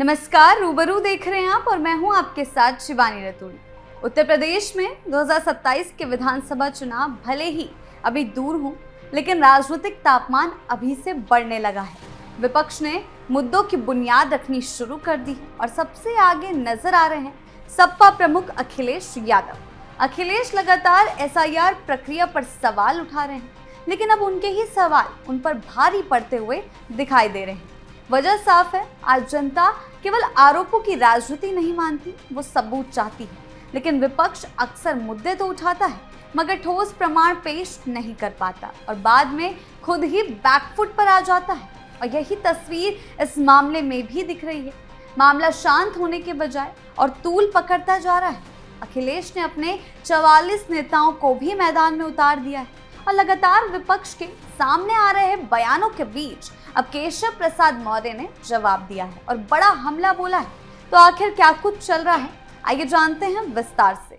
नमस्कार, रूबरू देख रहे हैं आप और मैं हूं आपके साथ शिवानी रतूड़ी। उत्तर प्रदेश में 2027 के विधानसभा चुनाव भले ही अभी दूर हों, लेकिन राजनीतिक तापमान अभी से बढ़ने लगा है। विपक्ष ने मुद्दों की बुनियाद रखनी शुरू कर दी है और सबसे आगे नजर आ रहे हैं सपा प्रमुख अखिलेश यादव। अखिलेश लगातार एसआईआर प्रक्रिया पर सवाल उठा रहे हैं, लेकिन अब उनके ही सवाल उन पर भारी पड़ते हुए दिखाई दे रहे हैं। वजह साफ है, आज जनता केवल आरोपों की राजनीति नहीं मानती, वो सबूत चाहती है। लेकिन विपक्ष अक्सर मुद्दे तो उठाता है मगर ठोस प्रमाण पेश नहीं कर पाता और बाद में खुद ही बैकफुट पर आ जाता है। और यही तस्वीर इस मामले में भी दिख रही है। मामला शांत होने के बजाय और तूल पकड़ता जा रहा है। अखिलेश ने अपने 44 नेताओं को भी मैदान में उतार दिया है और लगातार विपक्ष के सामने आ रहे बयानों के बीच अब केशव प्रसाद मौर्य ने जवाब दिया है और बड़ा हमला बोला है। तो आखिर क्या कुछ चल रहा है, आइए जानते हैं विस्तार से।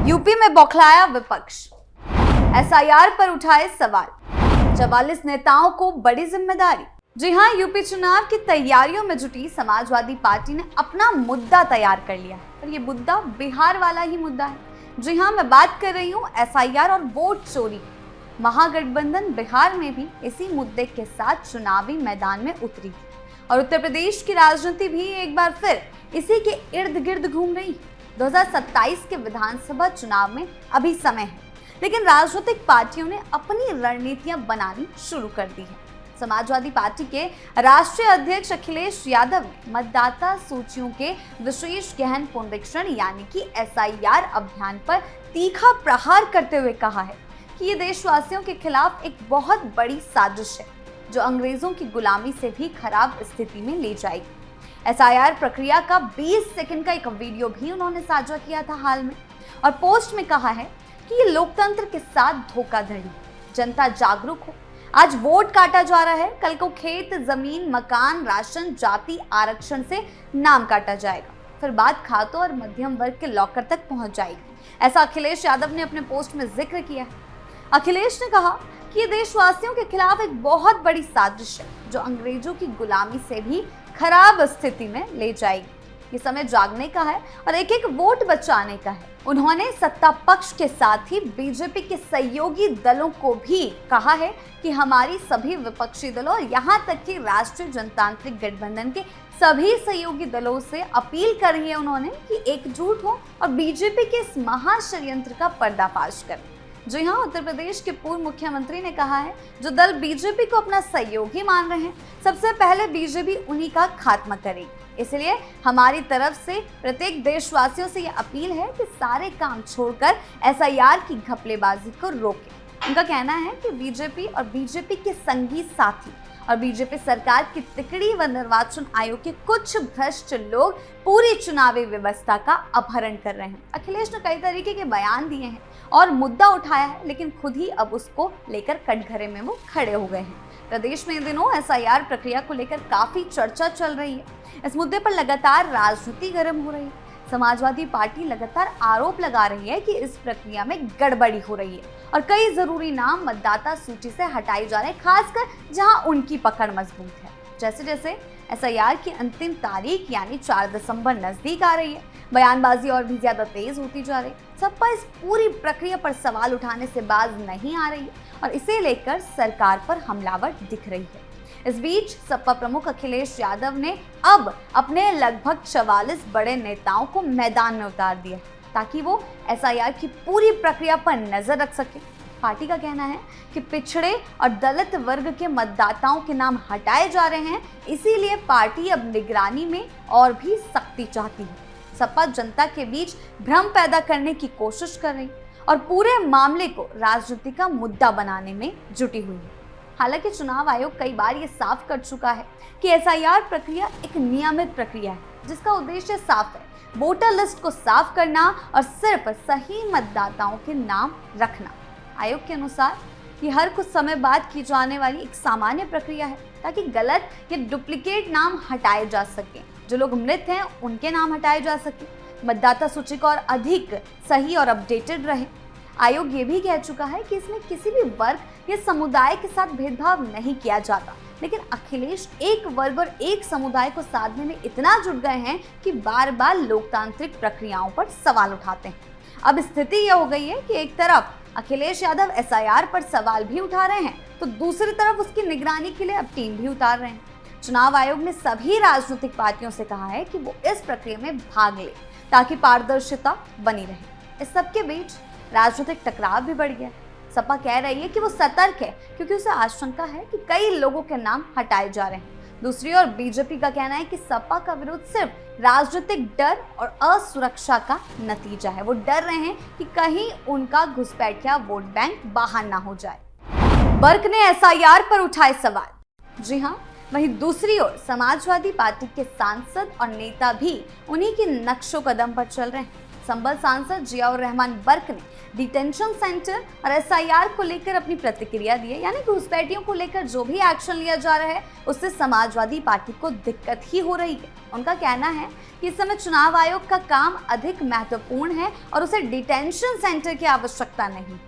यूपी में बौखलाया विपक्ष, एसआईआर पर उठाए सवाल, 44 नेताओं को बड़ी जिम्मेदारी। जी हां, यूपी चुनाव की तैयारियों में जुटी समाजवादी पार्टी ने अपना मुद्दा तैयार कर लिया है और ये मुद्दा बिहार वाला ही मुद्दा है। जी हां, मैं बात कर रही हूँ एसआईआर और वोट चोरी। महागठबंधन बिहार में भी इसी मुद्दे के साथ चुनावी मैदान में उतरी और उत्तर प्रदेश की राजनीति भी एक बार फिर इसी के इर्द गिर्द घूम रही है। 2027 के विधानसभा चुनाव में अभी समय है, लेकिन राजनीतिक पार्टियों ने अपनी रणनीतियां बनानी शुरू कर दी है। समाजवादी पार्टी के राष्ट्रीय अध्यक्ष अखिलेश यादव ने मतदाता सूचियों के विशेष गहन पुनरीक्षण यानी कि एसआईआर अभियान पर तीखा प्रहार करते हुए कहा है कि ये देशवासियों के खिलाफ एक बहुत बड़ी साजिश है जो अंग्रेजों की गुलामी से भी खराब स्थिति में ले जाएगी। एसआईआर प्रक्रिया का 20 सेकंड का एक वीडियो भी उन्होंने साझा किया था हाल में और पोस्ट में कहा है कि ये लोकतंत्र के साथ धोखाधड़ी, जनता जागरूक हो। आज वोट काटा जा रहा है, कल को खेत, जमीन, मकान, राशन, जाति आरक्षण से नाम काटा जाएगा, फिर बात खातों और मध्यम वर्ग के लॉकर तक पहुंच जाएगी। ऐसा अखिलेश यादव ने अपने पोस्ट में जिक्र किया है। अखिलेश ने कहा कि ये देशवासियों के खिलाफ एक बहुत बड़ी साजिश है जो अंग्रेजों की गुलामी से भी खराब स्थिति में ले जाएगी। ये समय जागने का है और एक एक वोट बचाने का है। उन्होंने सत्ता पक्ष के साथ ही बीजेपी के सहयोगी दलों को भी कहा है कि हमारी सभी विपक्षी दलों और यहाँ तक कि राष्ट्रीय जनतांत्रिक गठबंधन के सभी सहयोगी दलों से अपील करी है उन्होंने कि एकजुट हो और बीजेपी के इस महाषड्यंत्र का पर्दाफाश करें। जी हाँ, उत्तर प्रदेश के पूर्व मुख्यमंत्री ने कहा है जो दल बीजेपी को अपना सहयोगी मान रहे हैं, सबसे पहले बीजेपी उन्हीं का खात्मा करेगी। इसलिए हमारी तरफ से प्रत्येक देशवासियों से ये अपील है कि सारे काम छोड़कर एसआईआर की घपलेबाजी को रोकें। उनका कहना है कि बीजेपी और बीजेपी के संगी साथी और बीजेपी सरकार की तिकड़ी व निर्वाचन आयोग के कुछ भ्रष्ट लोग पूरी चुनावी व्यवस्था का अपहरण कर रहे हैं। अखिलेश ने कई तरीके के बयान दिए हैं और मुद्दा उठाया है, लेकिन खुद ही अब उसको लेकर कटघरे में वो खड़े हो गए हैं। प्रदेश में इन दिनों एसआईआर प्रक्रिया को लेकर काफी चर्चा चल रही है। इस मुद्दे पर लगातार राजनीति गर्म हो रही है। समाजवादी पार्टी लगातार आरोप लगा रही है कि इस प्रक्रिया में गड़बड़ी हो रही है और कई जरूरी नाम मतदाता सूची से हटाए जा रहे हैं, खासकर जहां उनकी पकड़ मजबूत है। जैसे जैसे एसआईआर की अंतिम तारीख यानी 4 दिसंबर नजदीक आ रही है, बयानबाजी और भी ज्यादा तेज होती जा रही है। सपा इस पूरी प्रक्रिया पर सवाल उठाने से बाज नहीं आ रही है और इसे लेकर सरकार पर हमलावर दिख रही है। इस बीच सपा प्रमुख अखिलेश यादव ने अब अपने लगभग 44 बड़े नेताओं को मैदान में उतार दिया ताकि वो एसआईआर की पूरी प्रक्रिया पर नजर रख सके। पार्टी का कहना है कि पिछड़े और दलित वर्ग के मतदाताओं के नाम हटाए जा रहे हैं, इसीलिए पार्टी अब निगरानी में और भी सख्ती चाहती है। सपा जनता के बीच भ्रम पैदा करने की कोशिश कर रही और पूरे मामले को राजनीति का मुद्दा बनाने में जुटी हुई है। हालांकि चुनाव आयोग कई बार ये साफ कर चुका है कि एसआईआर प्रक्रिया एक नियमित प्रक्रिया है जिसका उद्देश्य साफ है, वोटर लिस्ट को साफ करना और सिर्फ सही मतदाताओं के नाम रखना। आयोग के अनुसार ये हर कुछ समय बाद की जाने वाली एक सामान्य प्रक्रिया है ताकि गलत या डुप्लीकेट नाम हटाए जा सके, जो लोग मृत हैं उनके नाम हटाए जा सके, मतदाता सूची को और अधिक सही और अपडेटेड रहे। आयोग ये भी कह चुका है कि इसमें किसी भी वर्ग या समुदाय के साथ भेदभाव नहीं किया जाता, लेकिन अखिलेश एक वर्ग और एक समुदाय को साधने में इतना जुट गए हैं कि बार बार लोकतांत्रिक प्रक्रियाओं पर सवाल उठाते हैं। अब स्थिति यह हो गई है कि एक तरफ अखिलेश यादव एसआईआर पर सवाल भी उठा रहे हैं, तो दूसरी तरफ उसकी निगरानी के लिए अब टीम भी उतार रहे हैं। चुनाव आयोग ने सभी राजनीतिक पार्टियों से कहा है कि वो इस प्रक्रिया में भाग ले ताकि पारदर्शिता बनी रहे। इस सबके बीच राजनीतिक टकराव भी बढ़ गया। सपा कह रही है कि वो सतर्क है क्योंकि उसे आशंका है कि कई लोगों के नाम हटाए जा रहे हैं। दूसरी ओर बीजेपी का कहना है कि सपा का विरोध सिर्फ राजनीतिक डर और असुरक्षा का नतीजा है। वो डर रहे हैं कि कहीं उनका घुसपैठिया वोट बैंक बाहर ना हो जाए। बर्क ने एसआईआर पर उठाए सवाल। जी हाँ, वहीं दूसरी ओर समाजवादी पार्टी के सांसद और नेता भी उन्हीं के नक्शो कदम पर चल रहे हैं। संभल सांसद जियाउर रहमान बर्क ने डिटेंशन सेंटर और एसआईआर को लेकर अपनी प्रतिक्रिया दी है। यानी घुसपैठियों को लेकर जो भी एक्शन लिया जा रहा है उससे समाजवादी पार्टी को दिक्कत ही हो रही है। उनका कहना है कि इस समय चुनाव आयोग का काम अधिक महत्वपूर्ण है और उसे डिटेंशन सेंटर की आवश्यकता नहीं।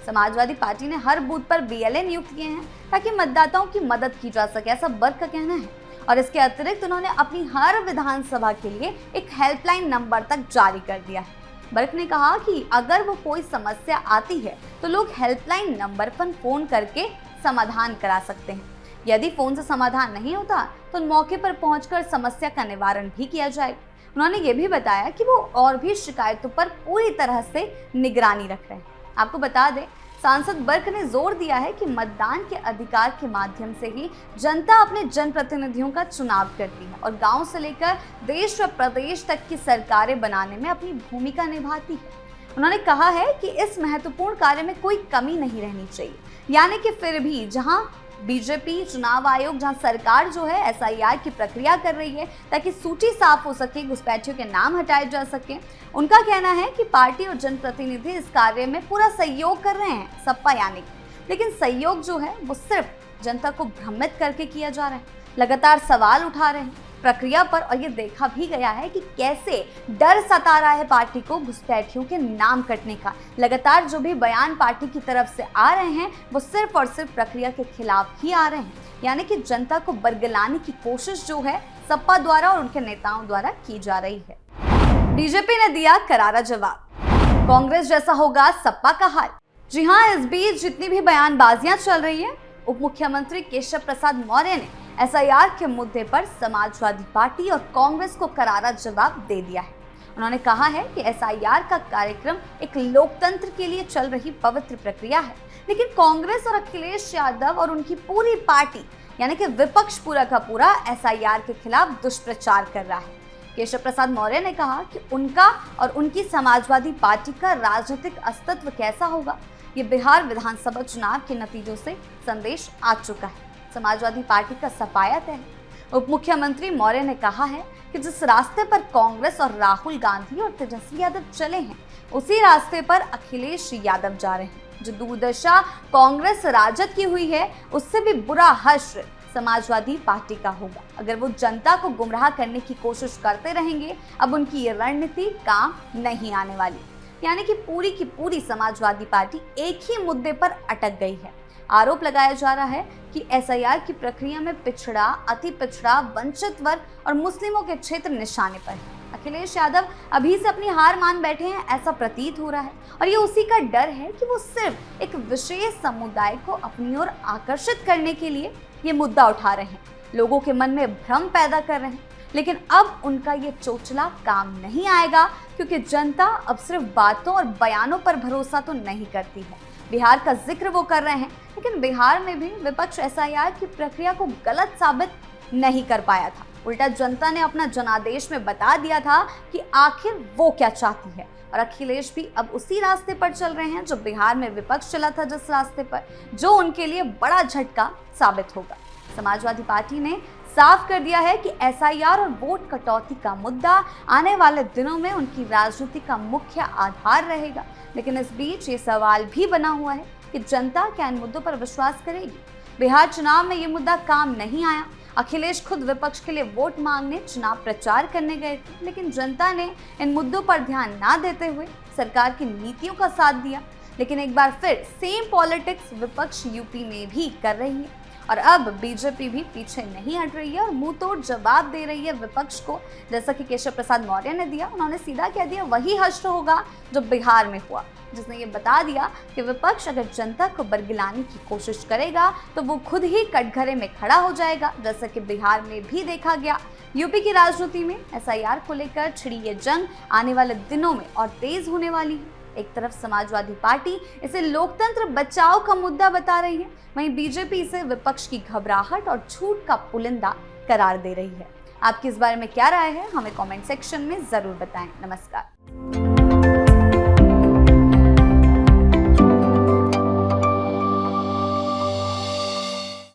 समाजवादी पार्टी ने हर बूथ पर बीएलए नियुक्त किए हैं ताकि मतदाताओं की मदद की जा सके, ऐसा बर्क का कहना है। और इसके अतिरिक्त उन्होंने अपनी हर विधानसभा के लिए एक हेल्पलाइन नंबर तक जारी कर दिया है। बर्क ने कहा कि अगर वो कोई समस्या आती है तो लोग हेल्पलाइन नंबर पर फोन करके समाधान करा सकते हैं। यदि फोन से समाधान नहीं होता तो मौके पर पहुंचकर समस्या का निवारण भी किया जाएगा। उन्होंने ये भी बताया कि वो और भी शिकायतों पर पूरी तरह से निगरानी रख रहे हैं। आपको बता दें, सांसद बर्क ने जोर दिया है कि मतदान के अधिकार के माध्यम से ही जनता अपने जनप्रतिनिधियों का चुनाव करती है और गांव से लेकर देश व प्रदेश तक की सरकारें बनाने में अपनी भूमिका निभाती है। उन्होंने कहा है कि इस महत्वपूर्ण कार्य में कोई कमी नहीं रहनी चाहिए। यानी कि फिर भी जहां बीजेपी, चुनाव आयोग, जहां सरकार जो है एसआईआर की प्रक्रिया कर रही है ताकि सूची साफ हो सके, घुसपैठियों के नाम हटाए जा सके, उनका कहना है कि पार्टी और जनप्रतिनिधि इस कार्य में पूरा सहयोग कर रहे हैं, सपा यानी। लेकिन सहयोग जो है वो सिर्फ जनता को भ्रमित करके किया जा रहा है। लगातार सवाल उठा रहे हैं प्रक्रिया पर और ये देखा भी गया है कि कैसे डर सता रहा है पार्टी को घुसपैठियों के नाम कटने का। लगातार जो भी बयान पार्टी की तरफ से आ रहे हैं वो सिर्फ और सिर्फ प्रक्रिया के खिलाफ ही आ रहे हैं। यानी कि जनता को बरगलाने की कोशिश जो है सपा द्वारा और उनके नेताओं द्वारा की जा रही है। बीजेपी ने दिया करारा जवाब, कांग्रेस जैसा होगा सपा का हाल। जी हाँ, इस बीच जितनी भी बयानबाजियां चल रही है, उप मुख्यमंत्री केशव प्रसाद मौर्य ने एसआईआर के मुद्दे पर समाजवादी पार्टी और कांग्रेस को करारा जवाब दे दिया है। उन्होंने कहा है कि एसआईआर का कार्यक्रम एक लोकतंत्र के लिए चल रही पवित्र प्रक्रिया है, लेकिन कांग्रेस और अखिलेश यादव और उनकी पूरी पार्टी यानी कि विपक्ष पूरा का पूरा एसआईआर के खिलाफ दुष्प्रचार कर रहा है। केशव प्रसाद मौर्य ने कहा कि उनका और उनकी समाजवादी पार्टी का राजनीतिक अस्तित्व कैसा होगा, ये बिहार विधानसभा चुनाव के नतीजों से संदेश आ चुका है। समाजवादी पार्टी का सफाया तय है। उप मुख्यमंत्री मौर्य ने कहा है कि जिस रास्ते पर कांग्रेस और राहुल गांधी और तेजस्वी यादव चले हैं, उसी रास्ते पर अखिलेश यादव जा रहे हैं। जो दुर्दशा कांग्रेस राजद की हुई है, उससे भी बुरा हश्र समाजवादी पार्टी का होगा। अगर वो जनता को गुमराह करने की कोशिश करते रहेंगे, अब उनकी ये रणनीति काम नहीं आने वाली। यानी कि पूरी की पूरी समाजवादी पार्टी एक ही मुद्दे पर अटक गई है। आरोप लगाया जा रहा है कि एसआईआर की प्रक्रिया में पिछड़ा, अति पिछड़ा, वंचित वर्ग और मुस्लिमों के क्षेत्र निशाने पर है। अखिलेश यादव अभी से अपनी हार मान बैठे हैं, ऐसा प्रतीत हो रहा है। और ये उसी का डर है कि वो सिर्फ एक विशेष समुदाय को अपनी ओर आकर्षित करने के लिए ये मुद्दा उठा रहे हैं, लोगों के मन में भ्रम पैदा कर रहे हैं। लेकिन अब उनका ये चोचला काम नहीं आएगा, क्योंकि जनता अब सिर्फ बातों और बयानों पर भरोसा तो नहीं करती है। बिहार का जिक्र वो कर रहे हैं, लेकिन बिहार में भी विपक्ष एसआईआर की प्रक्रिया को गलत साबित नहीं कर पाया था। उल्टा जनता ने अपना जनादेश में बता दिया था कि आखिर वो क्या चाहती है। और अखिलेश भी अब उसी रास्ते पर चल रहे हैं जो बिहार में विपक्ष चला था, जिस रास्ते पर, जो उनके लिए बड़ा झटका साबित होगा। समाजवादी पार्टी ने साफ कर दिया है कि एसआईआर और वोट कटौती का मुद्दा आने वाले दिनों में उनकी राजनीति का मुख्य आधार रहेगा। लेकिन इस बीच ये सवाल भी बना हुआ है कि जनता क्या इन मुद्दों पर विश्वास करेगी। बिहार चुनाव में ये मुद्दा काम नहीं आया। अखिलेश खुद विपक्ष के लिए वोट मांगने चुनाव प्रचार करने गए थे, लेकिन जनता ने इन मुद्दों पर ध्यान ना देते हुए सरकार की नीतियों का साथ दिया। लेकिन एक बार फिर सेम पॉलिटिक्स विपक्ष यूपी में भी कर रही है और अब बीजेपी भी पीछे नहीं हट रही है और मुंह तोड़ जवाब दे रही है विपक्ष को। जैसा कि केशव प्रसाद मौर्य ने दिया, उन्होंने सीधा कह दिया वही हश्र होगा जो बिहार में हुआ, जिसने ये बता दिया कि विपक्ष अगर जनता को बरगिलाने की कोशिश करेगा तो वो खुद ही कटघरे में खड़ा हो जाएगा, जैसा कि बिहार में भी देखा गया। यूपी की राजनीति में एसआईआर को लेकर छिड़ी ये जंग आने वाले दिनों में और तेज होने वाली है। एक तरफ समाजवादी पार्टी इसे लोकतंत्र बचाओ का मुद्दा बता रही है, वहीं बीजेपी इसे विपक्ष की घबराहट और झूठ का पुलिंदा करार दे रही है। आपकी इस बारे में क्या राय है, हमें कमेंट सेक्शन में जरूर बताएं। नमस्कार।